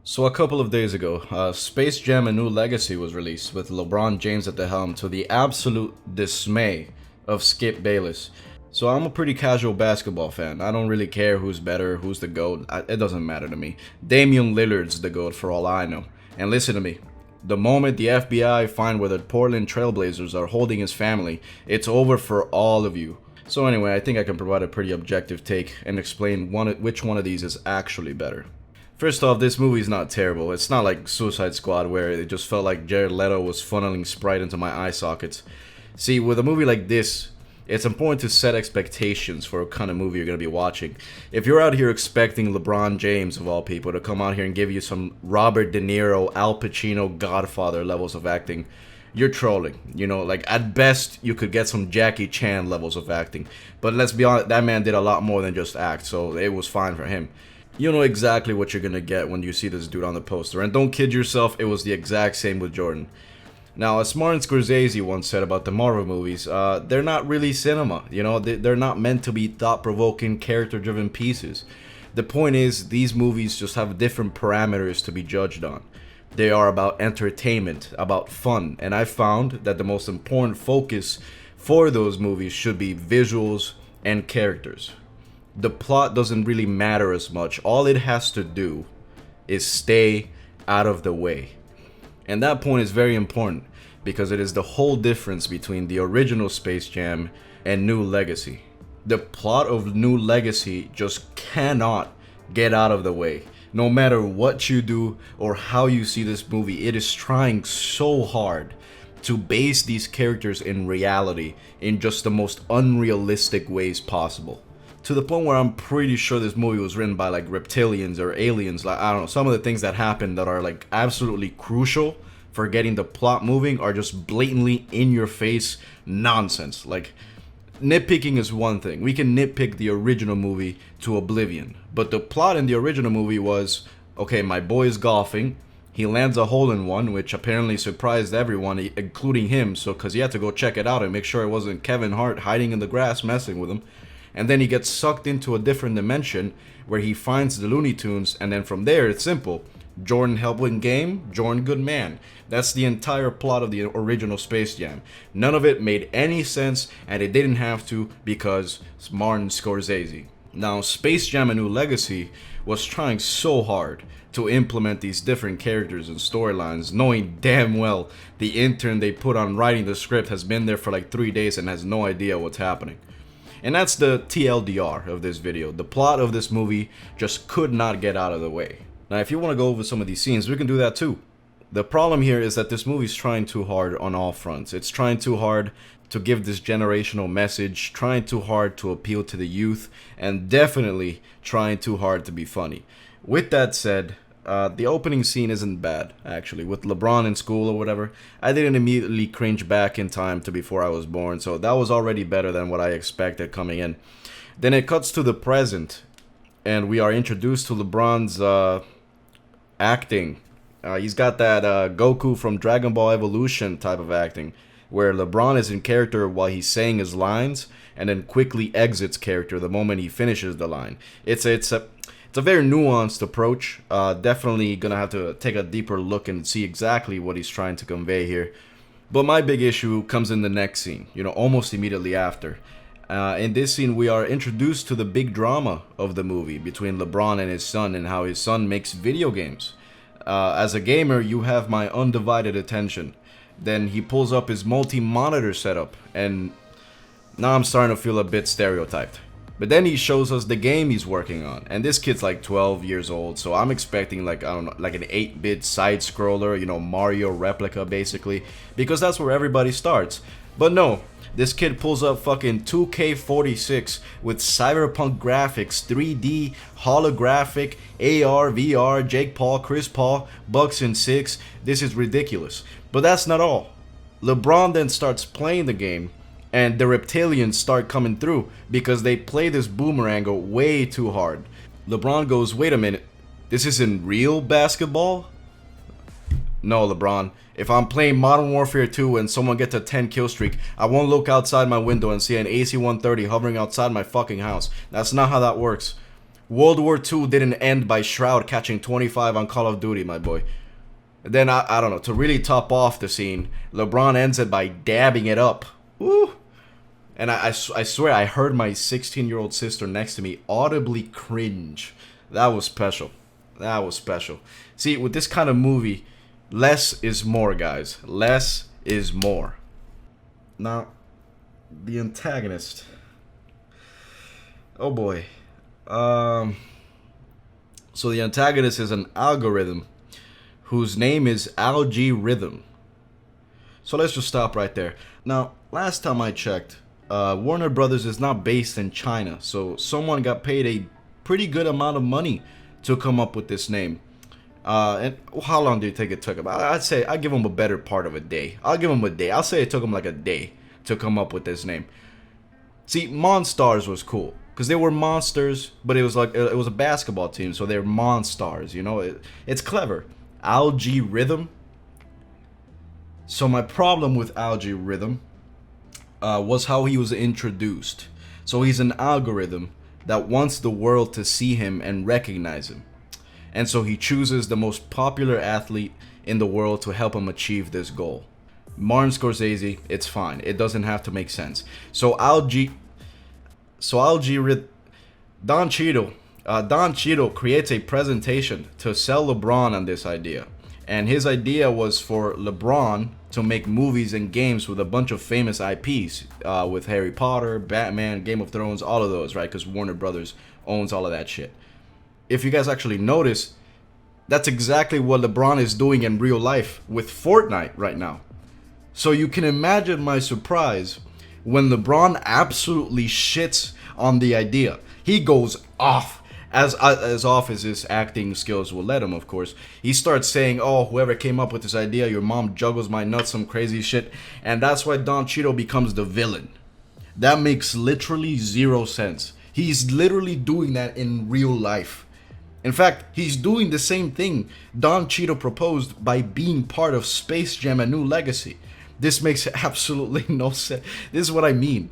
So a couple of days ago, Space Jam: A New Legacy was released with LeBron James at the helm, to the absolute dismay of Skip Bayless. So I'm a pretty casual basketball fan. I don't really care who's better, who's the GOAT. It doesn't matter to me. Damian Lillard's the GOAT for all I know. And listen to me. The moment the FBI find where the Portland trailblazers are holding his family, it's over for all of you. So anyway, I think I can provide a pretty objective take and explain which one of these is actually better. First off, this movie's not terrible. It's not like Suicide Squad where it just felt like Jared Leto was funneling Sprite into my eye sockets. See, with a movie like this, it's important to set expectations for what kind of movie you're going to be watching. If you're out here expecting LeBron James, of all people, to come out here and give you some Robert De Niro, Al Pacino, Godfather levels of acting, you're trolling. You know, like at best, you could get some Jackie Chan levels of acting. But let's be honest, that man did a lot more than just act, so it was fine for him. You know exactly what you're gonna get when you see this dude on the poster, and don't kid yourself, it was the exact same with Jordan. Now, as Martin Scorsese once said about the Marvel movies, they're not really cinema, you know, they're not meant to be thought-provoking, character-driven pieces. The point is, these movies just have different parameters to be judged on. They are about entertainment, about fun, and I found that the most important focus for those movies should be visuals and characters. The plot doesn't really matter as much. All it has to do is stay out of the way. And that point is very important because it is the whole difference between the original Space Jam and New Legacy. The plot of New Legacy just cannot get out of the way. No matter what you do or how you see this movie, it is trying so hard to base these characters in reality in just the most unrealistic ways possible. To the point where I'm pretty sure this movie was written by like reptilians or aliens. Like, I don't know, some of the things that happen that are like absolutely crucial for getting the plot moving are just blatantly in your face nonsense. Like, nitpicking is one thing. We can nitpick the original movie to oblivion. But the plot in the original movie was, okay, my boy is golfing. He lands a hole-in-one, which apparently surprised everyone, including him. So, because he had to go check it out and make sure it wasn't Kevin Hart hiding in the grass messing with him. And then he gets sucked into a different dimension where he finds the Looney Tunes, and then from there it's simple. Jordan help win game, Jordan good man. That's the entire plot of the original Space Jam. None of it made any sense, and it didn't have to because it's Martin Scorsese. Now, Space Jam: A New Legacy was trying so hard to implement these different characters and storylines, knowing damn well the intern they put on writing the script has been there for like 3 days and has no idea what's happening. And that's the TLDR of this video. The plot of this movie just could not get out of the way. Now, if you want to go over some of these scenes, we can do that too. The problem here is that this movie's trying too hard on all fronts. It's trying too hard to give this generational message, trying too hard to appeal to the youth, and definitely trying too hard to be funny. With that said, the opening scene isn't bad, actually. With LeBron in school or whatever, I didn't immediately cringe back in time to before I was born, so that was already better than what I expected coming in. Then it cuts to the present, and we are introduced to LeBron's acting. He's got that Goku from Dragon Ball Evolution type of acting, where LeBron is in character while he's saying his lines, and then quickly exits character the moment he finishes the line. It's a very nuanced approach. Definitely gonna have to take a deeper look and see exactly what he's trying to convey here. But my big issue comes in the next scene, you know, almost immediately after. In this scene, we are introduced to the big drama of the movie between LeBron and his son, and how his son makes video games. As a gamer, you have my undivided attention. Then he pulls up his multi-monitor setup, and now I'm starting to feel a bit stereotyped. But then he shows us the game he's working on, and this kid's like 12 years old, so I'm expecting like, I don't know, like an 8-bit side scroller, you know, Mario replica basically, because that's where everybody starts. But no, this kid pulls up fucking 2K46 with cyberpunk graphics, 3D, holographic, AR, VR, Jake Paul, Chris Paul, Bucks and Six. This is ridiculous. But that's not all. LeBron then starts playing the game, and the reptilians start coming through because they play this boomerang way too hard. LeBron goes, wait a minute, this isn't real basketball? No, LeBron. If I'm playing Modern Warfare 2 and someone gets a 10 kill streak, I won't look outside my window and see an AC-130 hovering outside my fucking house. That's not how that works. World War II didn't end by Shroud catching 25 on Call of Duty, my boy. Then, I don't know, to really top off the scene, LeBron ends it by dabbing it up. Woo! And I swear I heard my 16-year-old sister next to me audibly cringe. That was special. That was special. See, with this kind of movie, less is more, guys. Less is more. Now, the antagonist. Oh boy. So the antagonist is an algorithm whose name is Algae Rhythm. So let's just stop right there. Now, last time I checked, Warner Brothers is not based in China, so someone got paid a pretty good amount of money to come up with this name. And how long do you think it took him? I'd say I'd give him a better part of a day. I'll give him a day. I'll say it took him like a day to come up with this name. See, Monstars was cool because they were monsters, but it was like it was a basketball team, so they're Monstars. You know, it's clever. Algae Rhythm. So my problem with Algae Rhythm was how he was introduced. So he's an algorithm that wants the world to see him and recognize him. And so he chooses the most popular athlete in the world to help him achieve this goal. Martin Scorsese, it's fine. It doesn't have to make sense. So Don Cheadle creates a presentation to sell LeBron on this idea. And his idea was for LeBron to make movies and games with a bunch of famous IPs, with Harry Potter, Batman, Game of Thrones, all of those, right? Because Warner Brothers owns all of that shit. If you guys actually notice, that's exactly what LeBron is doing in real life with Fortnite right now. So you can imagine my surprise when LeBron absolutely shits on the idea. He goes off, as off as his acting skills will let him, of course. He starts saying, oh, whoever came up with this idea, your mom juggles my nuts, some crazy shit. And that's why Don Cheadle becomes the villain. That makes literally zero sense. He's literally doing that in real life. In fact, he's doing the same thing Don Cheadle proposed by being part of Space Jam: A New Legacy. This makes absolutely no sense. This is what I mean.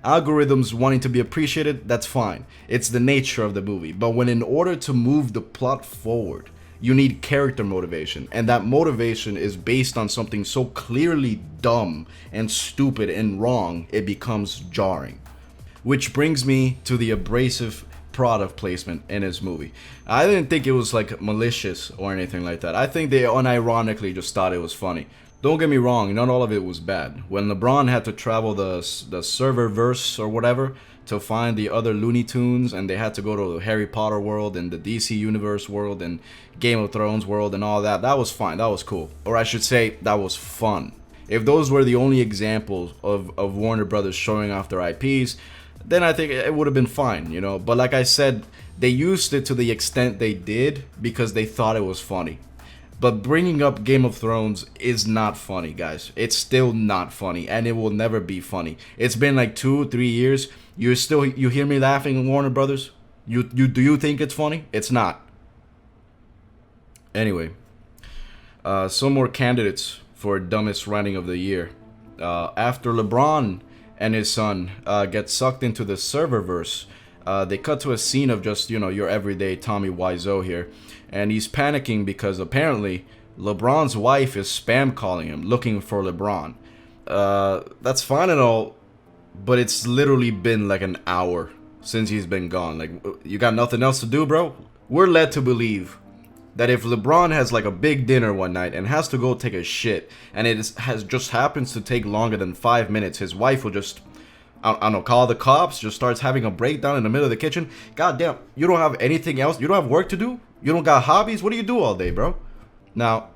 Algorithms wanting to be appreciated, that's fine. It's the nature of the movie. But when in order to move the plot forward, you need character motivation. And that motivation is based on something so clearly dumb and stupid and wrong, it becomes jarring. Which brings me to the abrasive product placement in his movie. I didn't think it was like malicious or anything like that. I think they unironically just thought it was funny. Don't get me wrong, not all of it was bad. When LeBron had to travel the serververse or whatever to find the other Looney Tunes, and they had to go to the Harry Potter world and the DC Universe world and Game of Thrones world and all that, that was fine, that was cool. Or I should say, that was fun. If those were the only examples of Warner Brothers showing off their IPs, then I think it would have been fine, you know. But like I said, they used it to the extent they did because they thought it was funny. But bringing up Game of Thrones is not funny, guys. It's still not funny, and it will never be funny. It's been like 2-3 years. You hear me laughing, Warner Brothers? Do you think it's funny? It's not. Anyway, some more candidates for dumbest writing of the year. After LeBron and his son get sucked into the serververse, they cut to a scene of just, you know, your everyday Tommy Wiseau here. And he's panicking because apparently LeBron's wife is spam calling him, looking for LeBron. That's fine and all, but it's literally been like an hour since he's been gone. Like, you got nothing else to do, bro? We're led to believe that if LeBron has like a big dinner one night and has to go take a shit, and it just happens to take longer than 5 minutes, his wife will just, I don't know, call the cops, just starts having a breakdown in the middle of the kitchen. God damn, you don't have anything else? You don't have work to do? You don't got hobbies? What do you do all day, bro? Now,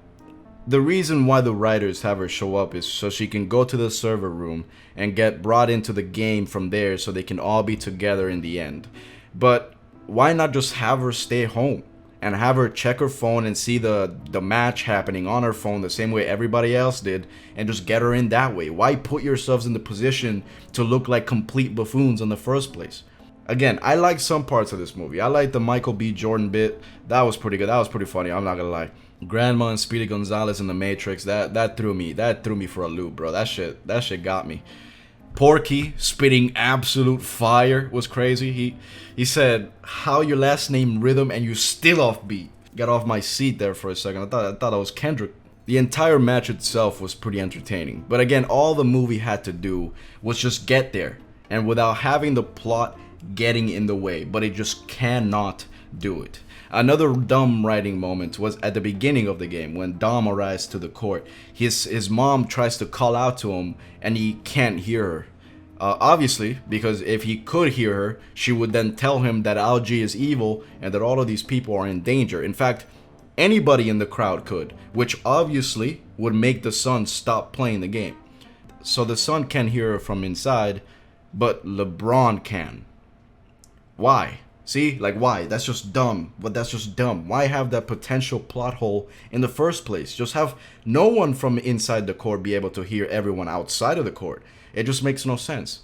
the reason why the writers have her show up is so she can go to the server room and get brought into the game from there so they can all be together in the end. But why not just have her stay home and have her check her phone and see the match happening on her phone the same way everybody else did and just get her in that way? Why put yourselves in the position to look like complete buffoons in the first place? Again, I like some parts of this movie. I like the Michael B. Jordan bit. That was pretty good. That was pretty funny. I'm not gonna lie. Grandma and Speedy Gonzalez in the Matrix. That threw me for a loop, bro. That shit got me. Porky spitting absolute fire was crazy. He said, "How your last name Rhythm and you still offbeat?" Got off my seat there for a second. I thought I was Kendrick. The entire match itself was pretty entertaining. But again, all the movie had to do was just get there, and without having the plot getting in the way. But it just cannot do it. Another dumb writing moment was at the beginning of the game when Dom arrives to the court. His mom tries to call out to him and he can't hear her. Obviously, because if he could hear her, she would then tell him that Algae is evil and that all of these people are in danger. In fact, anybody in the crowd could, which obviously would make the son stop playing the game. So the son can hear her from inside, but LeBron can. Why? See, like why? That's just dumb. But that's just dumb. Why have that potential plot hole in the first place? Just have no one from inside the court be able to hear everyone outside of the court. It just makes no sense.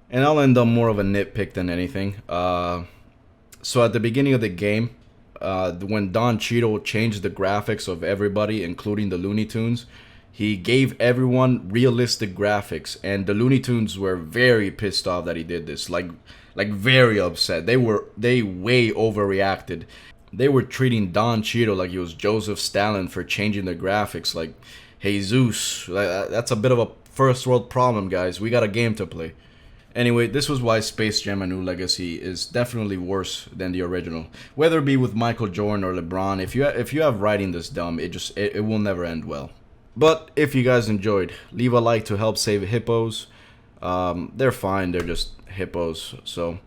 And I'll end up more of a nitpick than anything. So at the beginning of the game, when Don Cheadle changed the graphics of everybody, including the Looney Tunes, he gave everyone realistic graphics, and the Looney Tunes were very pissed off that he did this. Like very upset. They way overreacted. They were treating Don Cheadle like he was Joseph Stalin for changing the graphics. Like, Jesus, that's a bit of a first world problem, guys. We got a game to play. Anyway, this was why Space Jam: A New Legacy is definitely worse than the original. Whether it be with Michael Jordan or LeBron, if you have writing this dumb, it will never end well. But if you guys enjoyed, leave a like to help save hippos. They're fine. They're just hippos. So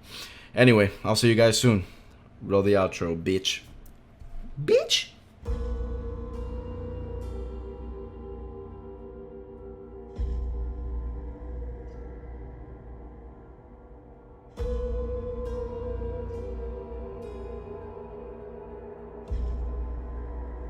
anyway, I'll see you guys soon. Roll the outro, bitch. Bitch.